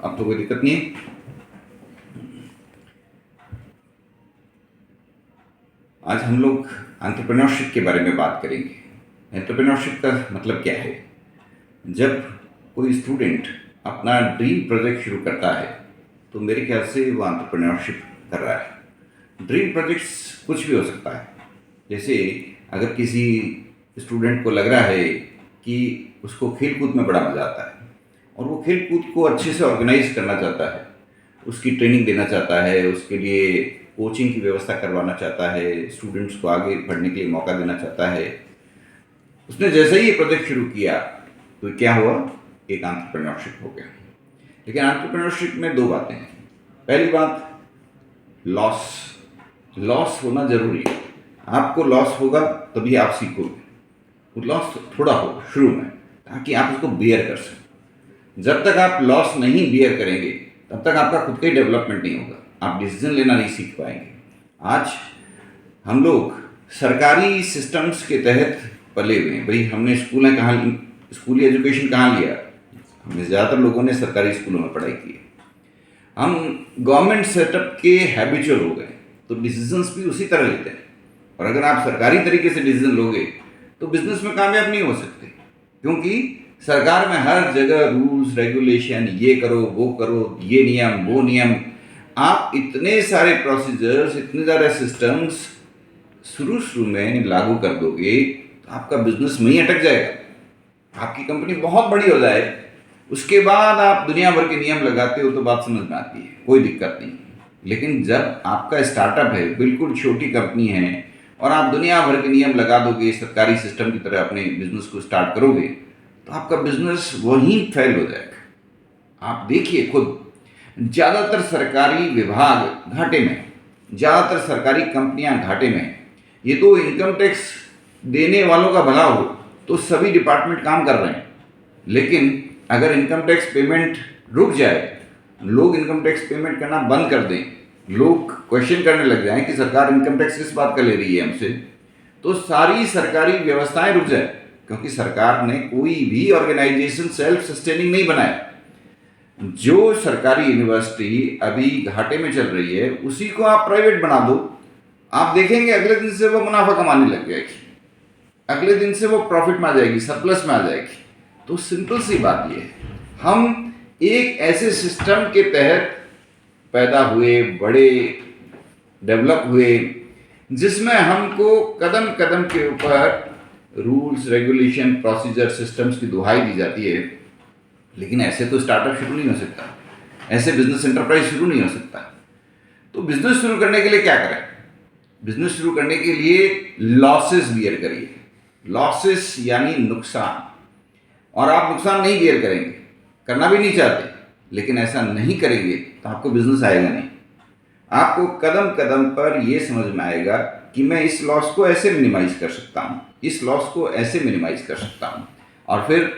अब तो कोई दिक्कत नहीं है। आज हम लोग एंटरप्रेन्योरशिप के बारे में बात करेंगे। एंटरप्रेन्योरशिप का मतलब क्या है? जब कोई स्टूडेंट अपना ड्रीम प्रोजेक्ट शुरू करता है तो मेरे ख्याल से वो एंटरप्रेन्योरशिप कर रहा है। ड्रीम प्रोजेक्ट्स कुछ भी हो सकता है। जैसे अगर किसी स्टूडेंट को लग रहा है कि उसको खेल कूद में बड़ा मज़ा आता है और वो खेल कूद को अच्छे से ऑर्गेनाइज करना चाहता है, उसकी ट्रेनिंग देना चाहता है, उसके लिए कोचिंग की व्यवस्था करवाना चाहता है, स्टूडेंट्स को आगे बढ़ने के लिए मौका देना चाहता है। उसने जैसे ही ये प्रोजेक्ट शुरू किया तो क्या हुआ? एक एंटरप्रेन्योरशिप हो गया। लेकिन एंटरप्रेन्योरशिप में दो बातें हैं। पहली बात, लॉस होना जरूरी है। आपको लॉस होगा तभी आप सीखोगे। वो लॉस थोड़ा हो शुरू में, ताकि आप उसको बियर कर सकें। जब तक आप लॉस नहीं बियर करेंगे तब तक आपका खुद का ही डेवलपमेंट नहीं होगा, आप डिसीजन लेना नहीं सीख पाएंगे। आज हम लोग सरकारी सिस्टम्स के तहत पले हुए हैं। भाई हमने स्कूली एजुकेशन कहाँ लिया? हमें ज़्यादातर लोगों ने सरकारी स्कूलों में पढ़ाई की है। हम गवर्नमेंट सेटअप के हैबिचुअल हो गए, तो डिसीजंस भी उसी तरह लेते हैं। और अगर आप सरकारी तरीके से डिसीजन लोगे तो बिजनेस में कामयाब नहीं हो सकते, क्योंकि सरकार में हर जगह रूल्स रेगुलेशन, ये करो वो करो, ये नियम वो नियम। आप इतने सारे प्रोसीजर्स, इतने सारे सिस्टम्स शुरू में लागू कर दोगे तो आपका बिजनेस में ही अटक जाएगा। आपकी कंपनी बहुत बड़ी हो जाए, उसके बाद आप दुनिया भर के नियम लगाते हो तो बात समझ में आती है, कोई दिक्कत नहीं। लेकिन जब आपका स्टार्टअप है, बिल्कुल छोटी कंपनी है, और आप दुनिया भर के नियम लगा दोगे, सरकारी सिस्टम की तरह अपने बिजनेस को स्टार्ट करोगे, तो आपका बिजनेस वहीं फेल हो जाएगा। आप देखिए खुद, ज़्यादातर सरकारी विभाग घाटे में, ज़्यादातर सरकारी कंपनियां घाटे में। ये तो इनकम टैक्स देने वालों का भला हो तो सभी डिपार्टमेंट काम कर रहे हैं, लेकिन अगर इनकम टैक्स पेमेंट रुक जाए, लोग इनकम टैक्स पेमेंट करना बंद कर दें, लोग क्वेश्चन करने लग जाएं कि सरकार इनकम टैक्स किस बात का ले रही है हमसे, तो सारी सरकारी व्यवस्थाएं रुक जाए, क्योंकि सरकार ने कोई भी ऑर्गेनाइजेशन सेल्फ सस्टेनिंग नहीं बनाया। जो सरकारी यूनिवर्सिटी अभी घाटे में चल रही है उसी को आप प्राइवेट बना दो, आप देखेंगे अगले दिन से वो मुनाफा कमाने लग जाएगी, अगले दिन से वो प्रॉफिट में आ जाएगी, सरप्लस में आ जाएगी। तो सिंपल सी बात ये है, हम एक ऐसे सिस्टम के तहत पैदा हुए, बड़े डेवलप हुए, जिसमें हमको कदम कदम के ऊपर रूल्स रेगुलेशन प्रोसीजर सिस्टम्स की दुहाई दी जाती है। लेकिन ऐसे तो स्टार्टअप शुरू नहीं हो सकता, ऐसे बिजनेस एंटरप्राइज शुरू नहीं हो सकता। तो बिजनेस शुरू करने के लिए क्या करें? बिजनेस शुरू करने के लिए लॉसेस बियर करिए। लॉसेस यानी नुकसान। और आप नुकसान नहीं बियर करेंगे, करना भी नहीं चाहते, लेकिन ऐसा नहीं करेंगे तो आपको बिजनेस आएगा नहीं। आपको कदम कदम पर यह समझ में आएगा कि मैं इस लॉस को ऐसे मिनिमाइज कर सकता हूँ, इस लॉस को ऐसे मिनिमाइज कर सकता हूँ, और फिर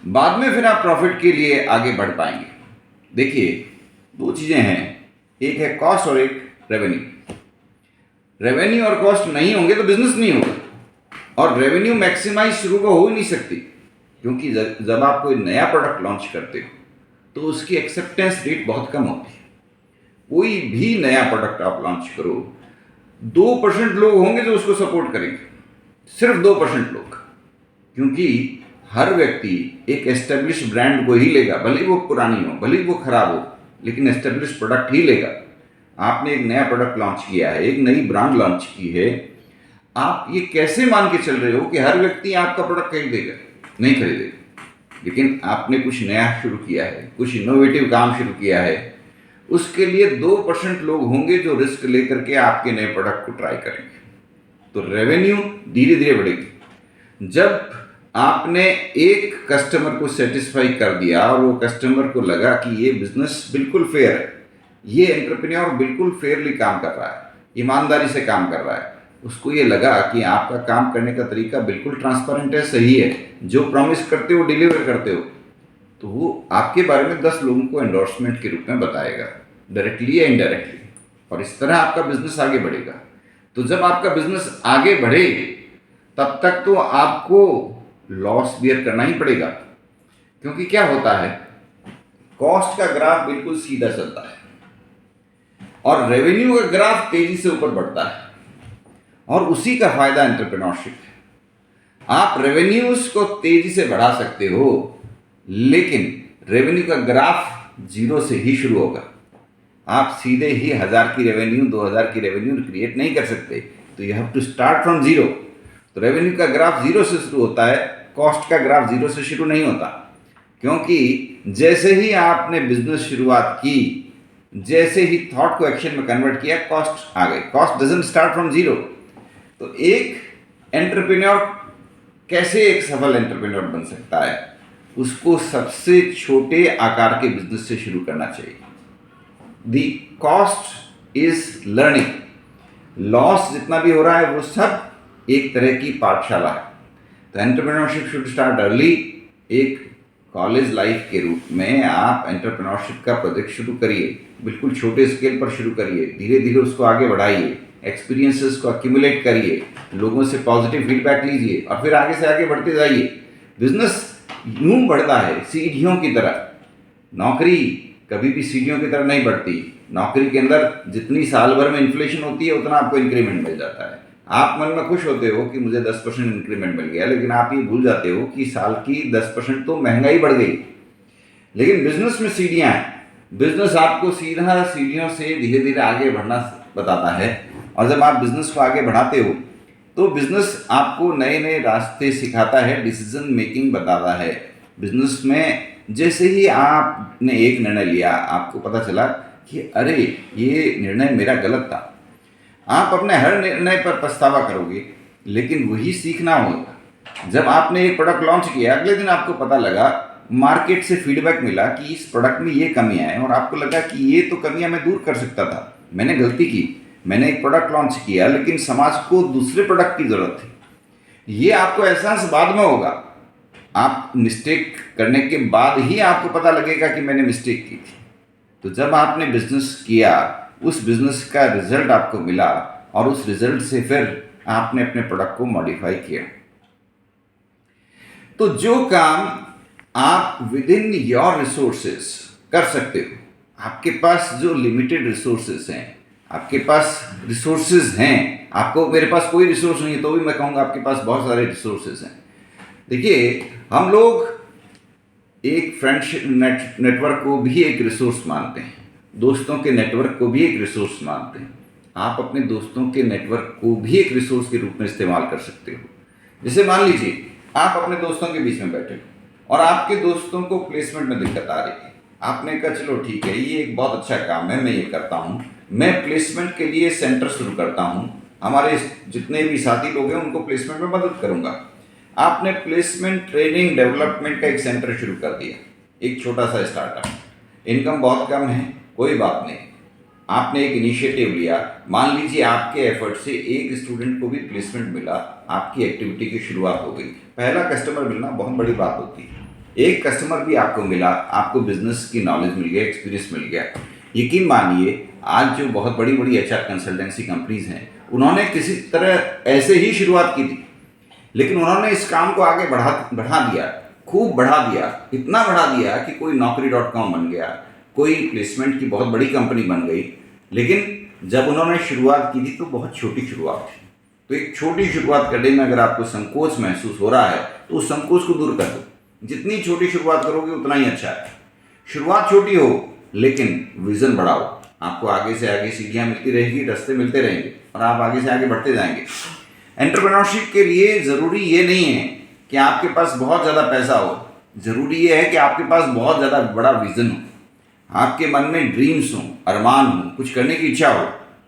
बाद में फिर आप प्रॉफिट के लिए आगे बढ़ पाएंगे। देखिए, दो चीज़ें हैं, एक है कॉस्ट और एक रेवेन्यू। रेवेन्यू और कॉस्ट नहीं होंगे तो बिजनेस नहीं होगा, और रेवेन्यू मैक्सिमाइज शुरू को हो ही नहीं सकती, क्योंकि जब आप कोई नया प्रोडक्ट लॉन्च करते हो तो उसकी एक्सेप्टेंस रेट बहुत कम होती है। कोई भी नया प्रोडक्ट आप लॉन्च करो, 2% लोग होंगे जो उसको सपोर्ट करेंगे, सिर्फ 2% लोग, क्योंकि हर व्यक्ति एक एस्टेब्लिश ब्रांड को ही लेगा, भले ही वो पुरानी हो, भले ही वो खराब हो, लेकिन एस्टेब्लिश प्रोडक्ट ही लेगा। आपने एक नया प्रोडक्ट लॉन्च किया है, एक नई ब्रांड लॉन्च की है, आप ये कैसे मान के चल रहे हो कि हर व्यक्ति आपका प्रोडक्ट खरीदेगा? नहीं खरीदेगा। लेकिन आपने कुछ नया शुरू किया है, कुछ इनोवेटिव काम शुरू किया है, उसके लिए 2% लोग होंगे जो रिस्क लेकर के आपके नए प्रोडक्ट को ट्राई करेंगे। तो रेवेन्यू धीरे धीरे बढ़ेगी। जब आपने एक कस्टमर को सेटिस्फाई कर दिया और वो कस्टमर को लगा कि ये बिजनेस बिल्कुल फेयर है, ये एंटरप्रेन्योर बिल्कुल फेयरली काम कर रहा है, ईमानदारी से काम कर रहा है, उसको ये लगा कि आपका काम करने का तरीका बिल्कुल ट्रांसपेरेंट है, सही है, जो प्रॉमिस करते हो डिलीवर करते हो, तो वो आपके बारे में 10 लोगों को एंडोर्समेंट के रूप में बताएगा, डायरेक्टली या इनडायरेक्टली, और इस तरह आपका बिजनेस आगे बढ़ेगा। तो जब आपका बिजनेस आगे बढ़े तब तक तो आपको लॉस बियर करना ही पड़ेगा, क्योंकि क्या होता है, कॉस्ट का ग्राफ बिल्कुल सीधा चलता है और रेवेन्यू का ग्राफ तेजी से ऊपर बढ़ता है, और उसी का फायदा एंटरप्रेन्योरशिप है। आप रेवेन्यूज को तेजी से बढ़ा सकते हो, लेकिन रेवेन्यू का ग्राफ जीरो से ही शुरू होगा। आप सीधे ही 1000 की रेवेन्यू 2000 की रेवेन्यू क्रिएट नहीं कर सकते, तो you have to start from zero. तो रेवेन्यू का ग्राफ जीरो से शुरू होता है, कॉस्ट का ग्राफ जीरो से शुरू नहीं होता, क्योंकि जैसे ही आपने बिजनेस शुरुआत की, जैसे ही थॉट को एक्शन में कन्वर्ट किया, कॉस्ट आ गई। Cost doesn't start from zero. तो एक एंटरप्रेन्योर कैसे एक सफल एंटरप्रेन्योर बन सकता है, उसको सबसे छोटे आकार के बिजनेस से शुरू करना चाहिए। दी कॉस्ट इज लर्निंग। लॉस जितना भी हो रहा है वो सब एक तरह की पाठशाला है। तो एंटरप्रेन्योरशिप शुड स्टार्ट अर्ली। एक कॉलेज लाइफ के रूप में आप एंटरप्रेन्योरशिप का प्रोजेक्ट शुरू करिए, बिल्कुल छोटे स्केल पर शुरू करिए, धीरे धीरे उसको आगे बढ़ाइए, एक्सपीरियंसेस को अक्यूमुलेट करिए, लोगों से पॉजिटिव फीडबैक लीजिए और फिर आगे से आगे बढ़ते जाइए। बिजनेस यूं बढ़ता है सीढ़ियों की तरह, नौकरी कभी भी सीढ़ियों की तरह नहीं बढ़ती। नौकरी के अंदर जितनी साल भर में इन्फ्लेशन होती है उतना आपको इंक्रीमेंट मिल जाता है। आप मन में खुश होते हो कि मुझे 10% इंक्रीमेंट मिल गया, लेकिन आप ये भूल जाते हो कि साल की 10% तो महंगाई बढ़ गई। लेकिन बिजनेस में सीढ़ियाँ हैं। बिजनेस आपको सीधा सीढ़ियों से धीरे धीरे आगे बढ़ना बताता है, और जब आप बिजनेस को आगे बढ़ाते हो तो बिजनेस आपको नए नए रास्ते सिखाता है, डिसीजन मेकिंग बताता है। बिजनेस में जैसे ही आपने एक निर्णय लिया, आपको पता चला कि अरे ये निर्णय मेरा गलत था। आप अपने हर निर्णय पर पछतावा करोगे, लेकिन वही सीखना होगा। जब आपने एक प्रोडक्ट लॉन्च किया, अगले दिन आपको पता लगा, मार्केट से फीडबैक मिला कि इस प्रोडक्ट में ये कमियां हैं, और आपको लगा कि ये तो कमियां मैं दूर कर सकता था, मैंने गलती की, मैंने एक प्रोडक्ट लॉन्च किया लेकिन समाज को दूसरे प्रोडक्ट की ज़रूरत थी। ये आपको एहसास बाद में होगा। आप मिस्टेक करने के बाद ही आपको पता लगेगा कि मैंने मिस्टेक की थी। तो जब आपने बिजनेस किया, उस बिजनेस का रिजल्ट आपको मिला, और उस रिजल्ट से फिर आपने अपने प्रोडक्ट को मॉडिफाई किया। तो जो काम आप विद इन योर रिसोर्सेस कर सकते हो, आपके पास जो लिमिटेड रिसोर्सेस हैं, आपके पास रिसोर्सेज हैं, आपको मेरे पास कोई रिसोर्स नहीं है तो भी मैं कहूँगा आपके पास बहुत सारे रिसोर्सेज हैं। देखिए, हम लोग एक फ्रेंडशिप नेटवर्क को भी एक रिसोर्स मानते हैं, दोस्तों के नेटवर्क को भी एक रिसोर्स मानते हैं। आप अपने दोस्तों के नेटवर्क को भी एक रिसोर्स के रूप में इस्तेमाल कर सकते हो। जैसे मान लीजिए आप अपने दोस्तों के बीच में बैठे हो और आपके दोस्तों को प्लेसमेंट में दिक्कत आ रही है। आपने कहा चलो ठीक है, ये एक बहुत अच्छा काम है, मैं ये करता हूँ, मैं प्लेसमेंट के लिए सेंटर शुरू करता हूँ, हमारे जितने भी साथी लोग हैं उनको प्लेसमेंट में मदद करूँगा। आपने प्लेसमेंट ट्रेनिंग डेवलपमेंट का एक सेंटर शुरू कर दिया, एक छोटा सा स्टार्टअप, इनकम बहुत कम है, कोई बात नहीं, आपने एक इनिशिएटिव लिया। मान लीजिए आपके एफर्ट से एक स्टूडेंट को भी प्लेसमेंट मिला, आपकी एक्टिविटी की शुरुआत हो गई। पहला कस्टमर मिलना बहुत बड़ी बात होती है। एक कस्टमर भी आपको मिला, आपको बिजनेस की नॉलेज मिल गया, एक्सपीरियंस मिल गया। यकीन मानिए, आज जो बहुत बड़ी बड़ी HR कंसल्टेंसी कंपनीज हैं, उन्होंने किसी तरह ऐसे ही शुरुआत की थी, लेकिन उन्होंने इस काम को आगे बढ़ा दिया, खूब बढ़ा दिया, इतना बढ़ा दिया कि कोई Naukri.com बन गया, कोई प्लेसमेंट की बहुत बड़ी कंपनी बन गई। लेकिन जब उन्होंने शुरुआत की थी तो बहुत छोटी शुरुआत थी। तो एक छोटी शुरुआत करने में अगर आपको संकोच महसूस हो रहा है तो उस संकोच को दूर कर दो। जितनी छोटी शुरुआत करोगे उतना ही अच्छा है। शुरुआत छोटी हो लेकिन विजन बढ़ाओ, आपको आगे से आगे सीढ़ियाँ मिलती रहेगी, रास्ते मिलते रहेंगे और आप आगे से आगे बढ़ते जाएंगे। एंटरप्रेन्योरशिप के लिए ज़रूरी ये नहीं है कि आपके पास बहुत ज़्यादा पैसा हो, ज़रूरी ये है कि आपके पास बहुत ज़्यादा बड़ा विज़न हो, आपके मन में ड्रीम्स हों, अरमान हो, कुछ करने की इच्छा हो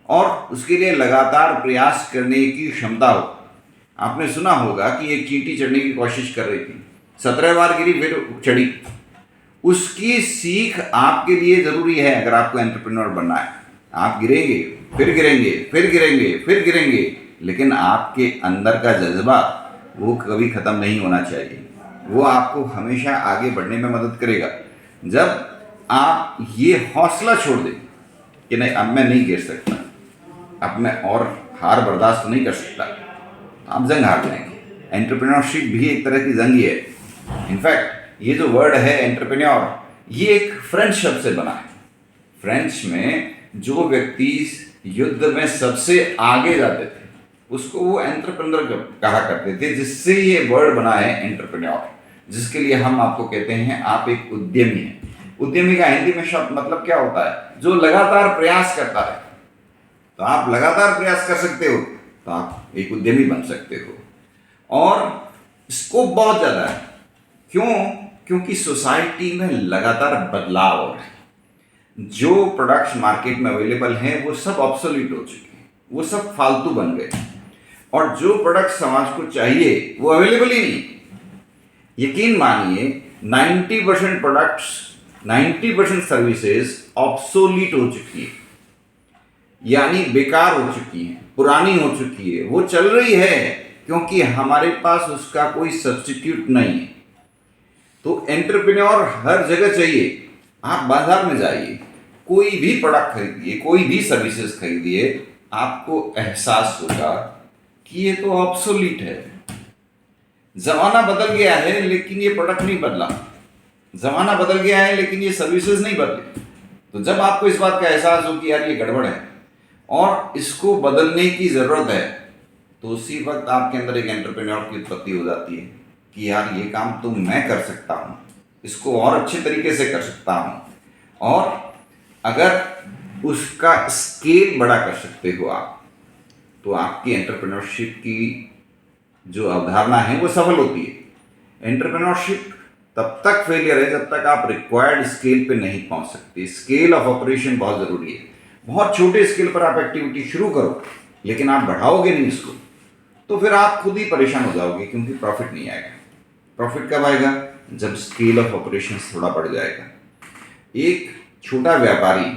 और उसके लिए लगातार प्रयास करने की क्षमता हो। आपने सुना होगा कि एक चींटी चढ़ने की कोशिश कर रही थी, 17 बार गिरी फिर चढ़ी। उसकी सीख आपके लिए ज़रूरी है अगर आपको एंटरप्रेन्योर बनना है। आप गिरेंगे, फिर गिरेंगे, फिर गिरेंगे, फिर गिरेंगे, लेकिन आपके अंदर का जज्बा वो कभी ख़त्म नहीं होना चाहिए। वो आपको हमेशा आगे बढ़ने में मदद करेगा। जब आप ये हौसला छोड़ दें कि नहीं अब मैं नहीं गिर सकता, अब मैं और हार बर्दाश्त नहीं कर सकता, आप जंग हार जाएंगे। एंटरप्रेन्योरशिप भी एक तरह की जंग ही है। इनफैक्ट ये जो वर्ड है एंटरप्रेन्योर, ये एक फ्रेंच शब्द से बना है। फ्रेंच में जो व्यक्ति युद्ध में सबसे आगे जाते थे उसको वो एंटरप्रेन्योर कहा करते थे, जिससे ये वर्ड बना है एंटरप्रेन्योर, जिसके लिए हम आपको कहते हैं आप एक उद्यमी हैं। उद्यमी का हिंदी में शब्द मतलब क्या होता है? जो लगातार प्रयास करता है। तो आप लगातार प्रयास कर सकते हो तो आप एक उद्यमी बन सकते हो। और स्कोप बहुत ज़्यादा है। क्यों? क्योंकि सोसाइटी में लगातार बदलाव हो रहा है। जो प्रोडक्ट्स मार्केट में अवेलेबल हैं वो सब ऑब्सोलीट हो चुके हैं, वो सब फालतू बन गए, और जो प्रोडक्ट समाज को चाहिए वो अवेलेबल ही नहीं। यकीन मानिए 90% प्रोडक्ट्स, 90% सर्विसेज ऑब्सोलीट हो चुकी है, यानी बेकार हो चुकी है, पुरानी हो चुकी है। वो चल रही है क्योंकि हमारे पास उसका कोई सब्स्टिट्यूट नहीं है। तो एंटरप्रेन्योर हर जगह चाहिए। आप बाजार में जाइए, कोई भी प्रोडक्ट खरीदिए, कोई भी सर्विसेज खरीदिए, आपको एहसास होगा कि ये तो ऑब्सोलीट है। जमाना बदल गया है लेकिन ये प्रोडक्ट नहीं बदला, जमाना बदल गया है लेकिन ये सर्विसेज नहीं बदले। तो जब आपको इस बात का एहसास हो कि यार ये गड़बड़ है और इसको बदलने की ज़रूरत है, तो उसी वक्त आपके अंदर एक एंटरप्रेन्योर की उत्पत्ति हो जाती है कि यार ये काम तो मैं कर सकता हूँ, इसको और अच्छे तरीके से कर सकता हूँ। और अगर उसका स्केल बड़ा कर सकते हो आप, तो आपकी एंटरप्रेन्योरशिप की जो अवधारणा है वो सफल होती है। एंटरप्रेन्योरशिप तब तक फेलियर है जब तक आप रिक्वायर्ड स्केल पे नहीं पहुंच सकते। स्केल ऑफ ऑपरेशन बहुत ज़रूरी है। बहुत छोटे स्केल पर आप एक्टिविटी शुरू करो लेकिन आप बढ़ाओगे नहीं इसको, तो फिर आप खुद ही परेशान हो जाओगे, क्योंकि प्रॉफिट नहीं आएगा। प्रॉफिट कब आएगा? जब स्केल ऑफ ऑपरेशन थोड़ा बढ़ जाएगा। एक छोटा व्यापारी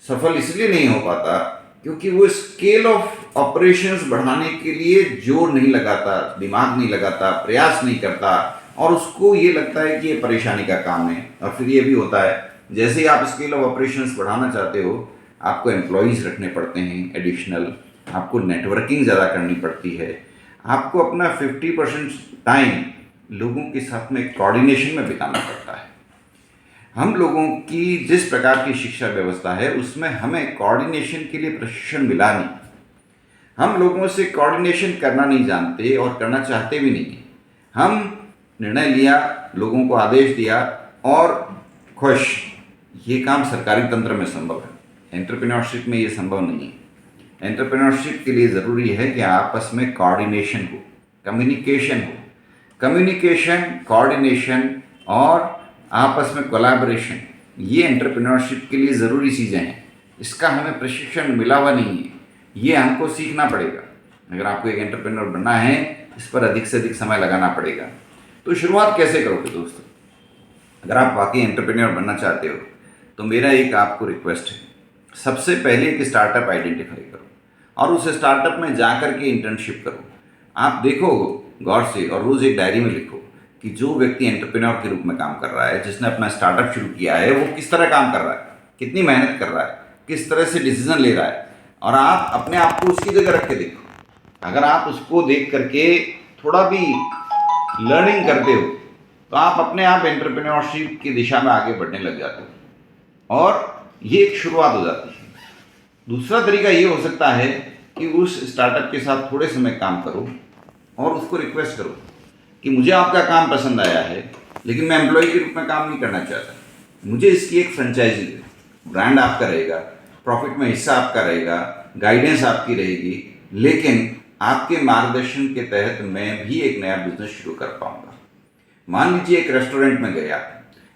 सफल इसलिए नहीं हो पाता क्योंकि वो स्केल ऑफ ऑपरेशंस बढ़ाने के लिए जोर नहीं लगाता, दिमाग नहीं लगाता, प्रयास नहीं करता, और उसको ये लगता है कि ये परेशानी का काम है। और फिर ये भी होता है, जैसे ही आप स्केल ऑफ ऑपरेशंस बढ़ाना चाहते हो, आपको एम्प्लॉयज़ रखने पड़ते हैं एडिशनल, आपको नेटवर्किंग ज़्यादा करनी पड़ती है, आपको अपना 50% टाइम लोगों के साथ में कोऑर्डिनेशन में बिताना पड़ता है। हम लोगों की जिस प्रकार की शिक्षा व्यवस्था है उसमें हमें कोऑर्डिनेशन के लिए प्रशिक्षण मिला नहीं। हम लोगों से कोऑर्डिनेशन करना नहीं जानते और करना चाहते भी नहीं। हम निर्णय लिया, लोगों को आदेश दिया और खुश। ये काम सरकारी तंत्र में संभव है, एंटरप्रेन्योरशिप में ये संभव नहीं है। एंटरप्रेन्योरशिप के लिए ज़रूरी है कि आपस में कोऑर्डिनेशन हो, कम्युनिकेशन हो। कम्युनिकेशन, कोऑर्डिनेशन और आपस में कोलैबोरेशन, ये एंटरप्रेन्योरशिप के लिए ज़रूरी चीज़ें हैं। इसका हमें प्रशिक्षण मिला हुआ नहीं है, ये हमको सीखना पड़ेगा। अगर आपको एक एंटरप्रेन्योर बनना है, इस पर अधिक से अधिक समय लगाना पड़ेगा। तो शुरुआत कैसे करोगे दोस्तों? अगर आप वाकई एंटरप्रेन्योर बनना चाहते हो तो मेरा एक आपको रिक्वेस्ट है, सबसे पहले एक स्टार्टअप आइडेंटिफाई करो और उस स्टार्टअप में जा कर के इंटर्नशिप करो। आप देखो गौर से और रोज़ एक डायरी में लिखो कि जो व्यक्ति एंटरप्रेन्योर के रूप में काम कर रहा है, जिसने अपना स्टार्टअप शुरू किया है, वो किस तरह काम कर रहा है, कितनी मेहनत कर रहा है, किस तरह से डिसीजन ले रहा है, और आप अपने आप को उसकी जगह रख के देखो। अगर आप उसको देख करके थोड़ा भी लर्निंग करते हो तो आप अपने आप एंटरप्रेन्योरशिप की दिशा में आगे बढ़ने लग जाते हो और ये एक शुरुआत हो जाती है। दूसरा तरीका ये हो सकता है कि उस स्टार्टअप के साथ थोड़े समय काम करो और उसको रिक्वेस्ट करो कि मुझे आपका काम पसंद आया है लेकिन मैं एम्प्लॉय के रूप में काम नहीं करना चाहता, मुझे इसकी एक फ्रेंचाइजी दे। ब्रांड आपका रहेगा, प्रॉफिट में हिस्सा आपका रहेगा, गाइडेंस आपकी रहेगी, लेकिन आपके मार्गदर्शन के तहत मैं भी एक नया बिजनेस शुरू कर पाऊंगा। मान लीजिए एक रेस्टोरेंट में गया,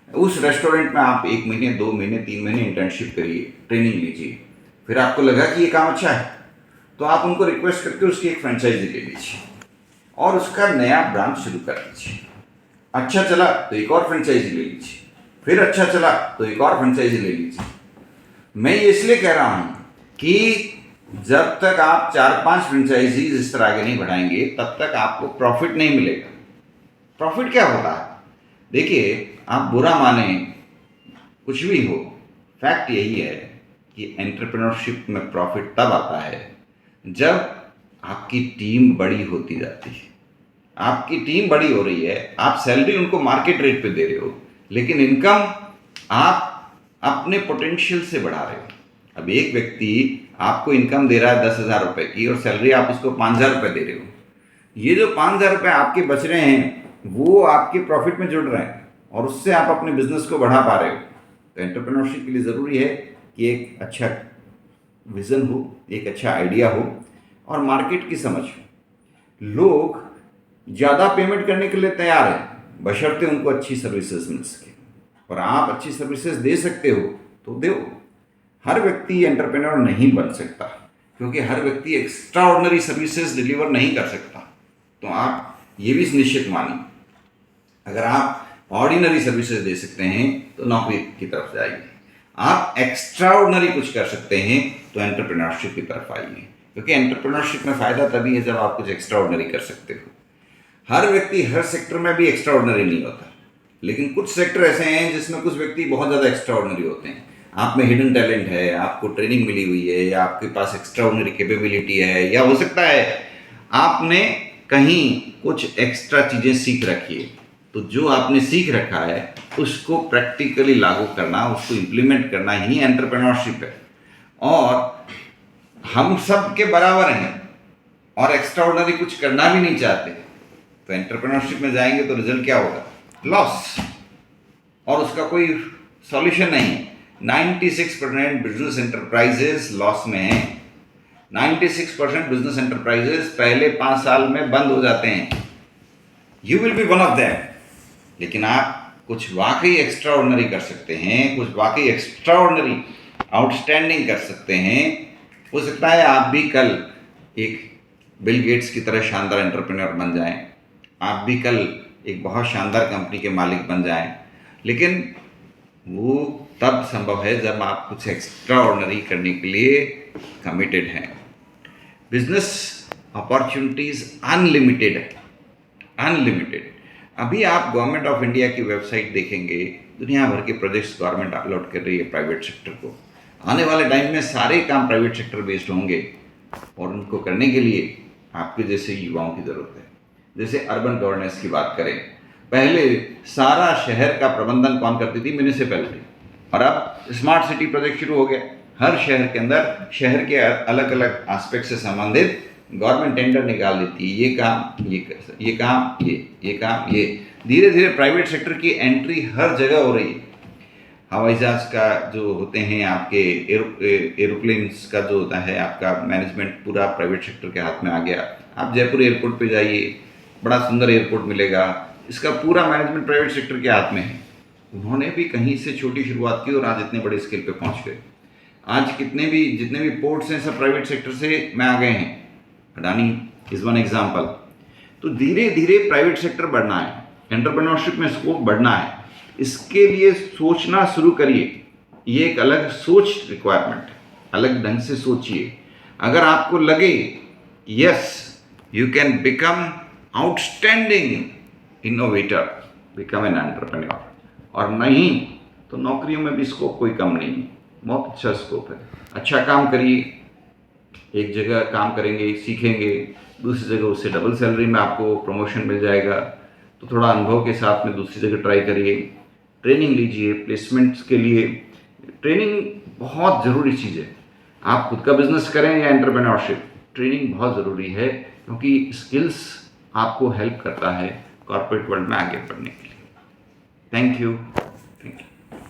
उस रेस्टोरेंट में आप 1 महीने, 2 महीने, 3 महीने इंटर्नशिप करिए, ट्रेनिंग लीजिए, फिर आपको लगा कि ये काम अच्छा है तो आप उनको रिक्वेस्ट करके उसकी एक फ्रेंचाइजी ले लीजिए और उसका नया ब्रांच शुरू कर दीजिए। अच्छा चला तो एक और फ्रेंचाइजी ले लीजिए, फिर अच्छा चला तो एक और फ्रेंचाइजी ले लीजिए। मैं ये इसलिए कह रहा हूँ कि जब तक आप 4-5 फ्रेंचाइजीज इस तरह आगे नहीं बढ़ाएंगे तब तक आपको प्रॉफिट नहीं मिलेगा। प्रॉफिट क्या होता है? देखिए, आप बुरा माने कुछ भी हो, फैक्ट यही है कि एंटरप्रेन्योरशिप में प्रॉफिट तब आता है जब आपकी टीम बड़ी होती जाती है। आपकी टीम बड़ी हो रही है, आप सैलरी उनको मार्केट रेट पे दे रहे हो, लेकिन इनकम आप अपने पोटेंशियल से बढ़ा रहे हो। अब एक व्यक्ति आपको इनकम दे रहा है 10,000 रुपये की और सैलरी आप उसको 5,000 रुपये दे रहे हो, ये जो 5,000 रुपये आपके बच रहे हैं वो आपके प्रॉफिट में जुड़ रहे हैं और उससे आप अपने बिजनेस को बढ़ा पा रहे हो। तो एंटरप्रेन्योरशिप के लिए ज़रूरी है कि एक अच्छा विज़न हो, एक अच्छा आइडिया हो और मार्केट की समझ हो। लोग ज़्यादा पेमेंट करने के लिए तैयार हैं बशर्ते उनको अच्छी सर्विसेज मिल सके, और आप अच्छी सर्विसेज दे सकते हो तो दो। हर व्यक्ति एंटरप्रेन्योर नहीं बन सकता क्योंकि हर व्यक्ति एक्स्ट्रा ऑर्डिनरी सर्विसेज डिलीवर नहीं कर सकता। तो आप ये भी निश्चित मानिए, अगर आप ऑर्डिनरी सर्विसेज दे सकते हैं तो नौकरी की तरफ जाइए, आप एक्स्ट्रा ऑर्डिनरी कुछ कर सकते हैं तो एंटरप्रेन्योरशिप की तरफ आइए, क्योंकि एंटरप्रेन्योरशिप में फ़ायदा तभी है जब आप कुछ एक्स्ट्रा ऑर्डिनरी कर सकते हो। हर व्यक्ति हर सेक्टर में भी एक्स्ट्रा ऑर्डिनरी नहीं होता, लेकिन कुछ सेक्टर ऐसे हैं जिसमें कुछ व्यक्ति बहुत ज़्यादा एक्स्ट्रा ऑर्डिनरी होते हैं। आप में हिडन टैलेंट है, आपको ट्रेनिंग मिली हुई है, या आपके पास एक्स्ट्रा ऑर्डिनरी कैपेबिलिटी है, या हो सकता है आपने कहीं कुछ एक्स्ट्रा चीज़ें सीख रखी है। तो जो आपने सीख रखा है उसको प्रैक्टिकली लागू करना, उसको इम्प्लीमेंट करना ही एंटरप्रेन्योरशिप है। और हम सब के बराबर हैं और एक्स्ट्रा ऑर्डिनरी कुछ करना भी नहीं चाहते, तो एंटरप्रेन्योरशिप में जाएंगे तो रिजल्ट क्या होगा? लॉस, और उसका कोई सॉल्यूशन नहीं है। 96% बिजनेस एंटरप्राइजेस लॉस में हैं। 96% बिजनेस एंटरप्राइजेस पहले 5 साल में बंद हो जाते हैं। You will be one of them. लेकिन आप कुछ वाकई एक्स्ट्रा ऑर्डिनरी कर सकते हैं, कुछ वाकई एक्स्ट्रा ऑर्डिनरी आउटस्टैंडिंग कर सकते हैं। हो सकता है आप भी कल एक बिल गेट्स की तरह शानदार एंटरप्रेन्योर बन जाएं, आप भी कल एक बहुत शानदार कंपनी के मालिक बन जाएं, लेकिन वो तब संभव है जब आप कुछ एक्स्ट्रा ऑर्डिनरी करने के लिए कमिटेड हैं। बिजनेस अपॉर्चुनिटीज़ अनलिमिटेड है, अनलिमिटेड। अभी आप गवर्नमेंट ऑफ इंडिया की वेबसाइट देखेंगे, दुनिया भर के प्रोजेक्ट्स गवर्नमेंट अपलोड कर रही है प्राइवेट सेक्टर को। आने वाले टाइम में सारे काम प्राइवेट सेक्टर बेस्ड होंगे और उनको करने के लिए आपके जैसे युवाओं की ज़रूरत है। जैसे अर्बन गवर्नेंस की बात करें, पहले सारा शहर का प्रबंधन कौन करती थी? म्यूनिसिपैलिटी। और अब स्मार्ट सिटी प्रोजेक्ट शुरू हो गया। हर शहर के अंदर शहर के अलग अलग एस्पेक्ट से संबंधित गवर्नमेंट टेंडर निकाल देती है, ये काम ये काम ये काम ये। धीरे धीरे प्राइवेट सेक्टर की एंट्री हर जगह हो रही है। हवाई जहाज़ का जो होते हैं आपके एरोप्लेन्स का जो होता है आपका मैनेजमेंट पूरा प्राइवेट सेक्टर के हाथ में आ गया। आप जयपुर एयरपोर्ट पे जाइए, बड़ा सुंदर एयरपोर्ट मिलेगा, इसका पूरा मैनेजमेंट प्राइवेट सेक्टर के हाथ में है। उन्होंने भी कहीं से छोटी शुरुआत की और आज इतने बड़े स्केल पे पहुंच गए। आज जितने भी पोर्ट्स हैं सब प्राइवेट सेक्टर से में आ गए हैं। Adani is one example. तो धीरे धीरे प्राइवेट सेक्टर बढ़ना है, एंटरप्रेन्योरशिप में स्कोप बढ़ना है। इसके लिए सोचना शुरू करिए। ये एक अलग सोच रिक्वायरमेंट है, अलग ढंग से सोचिए। अगर आपको लगे yes you can become outstanding innovator, become an entrepreneur. और नहीं तो नौकरियों में भी स्कोप कोई कम नहीं है, बहुत अच्छा स्कोप है। अच्छा काम करिए, एक जगह काम करेंगे सीखेंगे, दूसरी जगह उससे डबल सैलरी में आपको प्रमोशन मिल जाएगा। तो थोड़ा अनुभव के साथ में दूसरी जगह ट्राई करिए, ट्रेनिंग लीजिए। प्लेसमेंट्स के लिए ट्रेनिंग बहुत ज़रूरी चीज़ है। आप खुद का बिजनेस करें या एंटरप्रेन्योरशिप, ट्रेनिंग बहुत ज़रूरी है, क्योंकि स्किल्स आपको हेल्प करता है कॉर्पोरेट वर्ल्ड में आगे बढ़ने के लिए। Thank you.